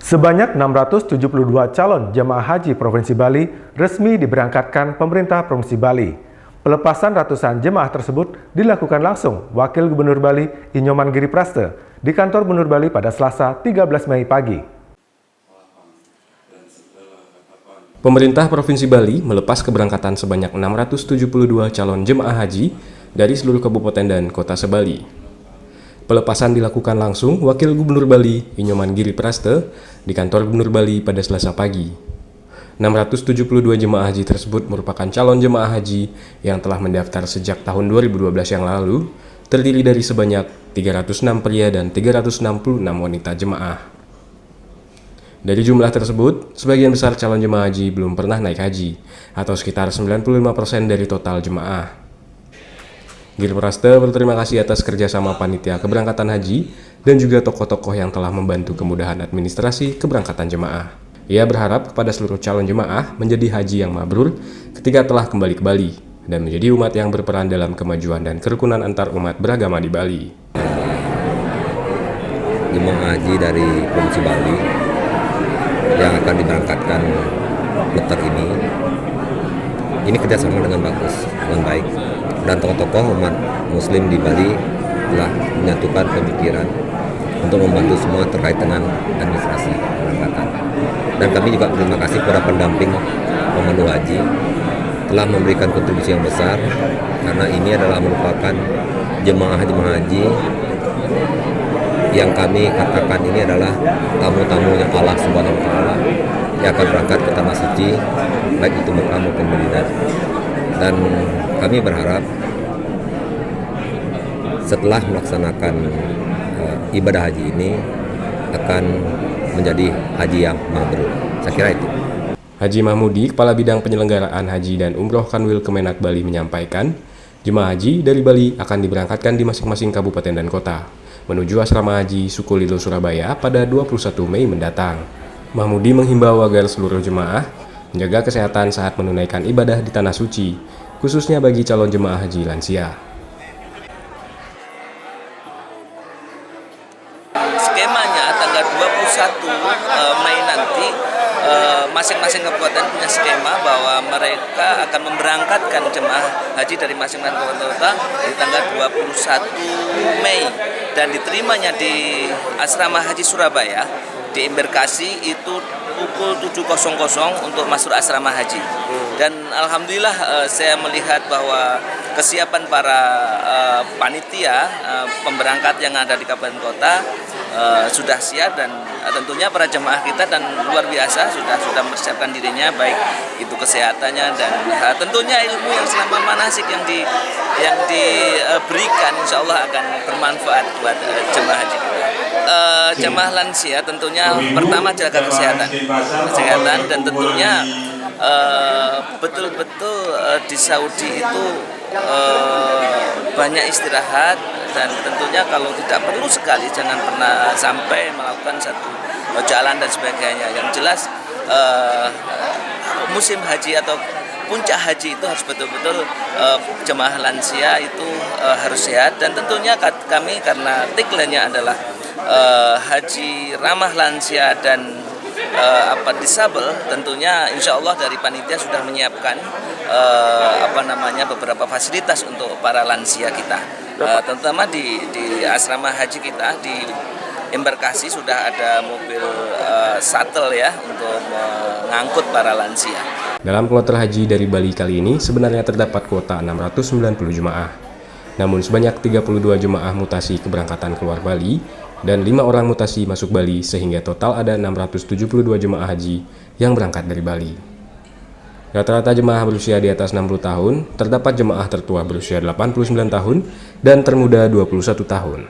Sebanyak 672 calon jemaah haji Provinsi Bali resmi diberangkatkan pemerintah Provinsi Bali. Pelepasan ratusan jemaah tersebut dilakukan langsung Wakil Gubernur Bali Inyoman Giripraste di kantor Gubernur Bali pada Selasa 13 Mei pagi. Pemerintah Provinsi Bali melepas keberangkatan sebanyak 672 calon jemaah haji dari seluruh kabupaten dan kota se-Bali. Pelepasan dilakukan langsung Wakil Gubernur Bali Inyoman Giripraste di kantor Gubernur Bali pada Selasa pagi. 672 jemaah haji tersebut merupakan calon jemaah haji yang telah mendaftar sejak tahun 2012 yang lalu, terdiri dari sebanyak 306 pria dan 366 wanita jemaah. Dari jumlah tersebut, sebagian besar calon jemaah haji belum pernah naik haji, atau sekitar 95% dari total jemaah. Giripraste berterima kasih atas kerjasama panitia keberangkatan haji dan juga tokoh-tokoh yang telah membantu kemudahan administrasi keberangkatan jemaah. Ia berharap kepada seluruh calon jemaah menjadi haji yang mabrur ketika telah kembali ke Bali dan menjadi umat yang berperan dalam kemajuan dan kerukunan antar umat beragama di Bali. Jemaah haji dari Provinsi Bali yang akan diberangkatkan kloter ini kerjasama dengan bagus, dengan baik. Dan tokoh-tokoh umat muslim di Bali telah menyatukan pemikiran untuk membantu semua terkait dengan administrasi keberangkatan. Dan kami juga terima kasih kepada pendamping pemandu haji telah memberikan kontribusi yang besar, karena ini adalah merupakan jemaah haji yang kami katakan ini adalah tamu-tamunya Allah Subhanahu wa Ta'ala yang akan berangkat ke tanah suci, baik itu Mekah maupun Madinah. Dan kami berharap setelah melaksanakan ibadah haji ini akan menjadi haji yang mabrur. Saya kira itu. Haji Mahmudi, Kepala Bidang Penyelenggaraan Haji dan Umroh Kanwil Kemenak Bali menyampaikan, jemaah haji dari Bali akan diberangkatkan di masing-masing kabupaten dan kota menuju asrama haji Sukolilo Surabaya pada 21 Mei mendatang. Mahmudi menghimbau agar seluruh jemaah menjaga kesehatan saat menunaikan ibadah di Tanah Suci, khususnya bagi calon jemaah haji lansia. Skemanya tanggal 21 Mei nanti masing-masing kabupaten punya skema bahwa mereka akan memberangkatkan jemaah haji dari masing-masing kabupaten kota di tanggal 21 Mei dan diterimanya di asrama haji Surabaya di embarkasi itu pukul 7.00 untuk masuk asrama haji. Dan alhamdulillah saya melihat bahwa kesiapan para panitia pemberangkat yang ada di kabupaten kota sudah siap, dan tentunya para jemaah kita dan luar biasa sudah mempersiapkan dirinya, baik itu kesehatannya dan tentunya ilmu yang selama manasik yang diberikan insya Allah akan bermanfaat buat jemaah haji kita. Jemaah lansia tentunya pertama jaga kesehatan dan tentunya betul-betul di Saudi itu banyak istirahat, dan tentunya kalau tidak perlu sekali jangan pernah sampai melakukan satu jalan dan sebagainya. Yang jelas musim haji atau puncak haji itu harus betul-betul jemaah lansia itu harus sehat, dan tentunya kami karena tagline-nya adalah haji ramah lansia dan disabel, tentunya insya Allah dari panitia sudah menyiapkan beberapa fasilitas untuk para lansia kita, terutama di asrama haji kita di embarkasi sudah ada mobil shuttle ya untuk mengangkut para lansia. Dalam kloter haji dari Bali kali ini sebenarnya terdapat kuota 690 jemaah. Namun sebanyak 32 jemaah mutasi keberangkatan keluar Bali dan 5 orang mutasi masuk Bali, sehingga total ada 672 jemaah haji yang berangkat dari Bali. Rata-rata jemaah berusia di atas 60 tahun, terdapat jemaah tertua berusia 89 tahun dan termuda 21 tahun.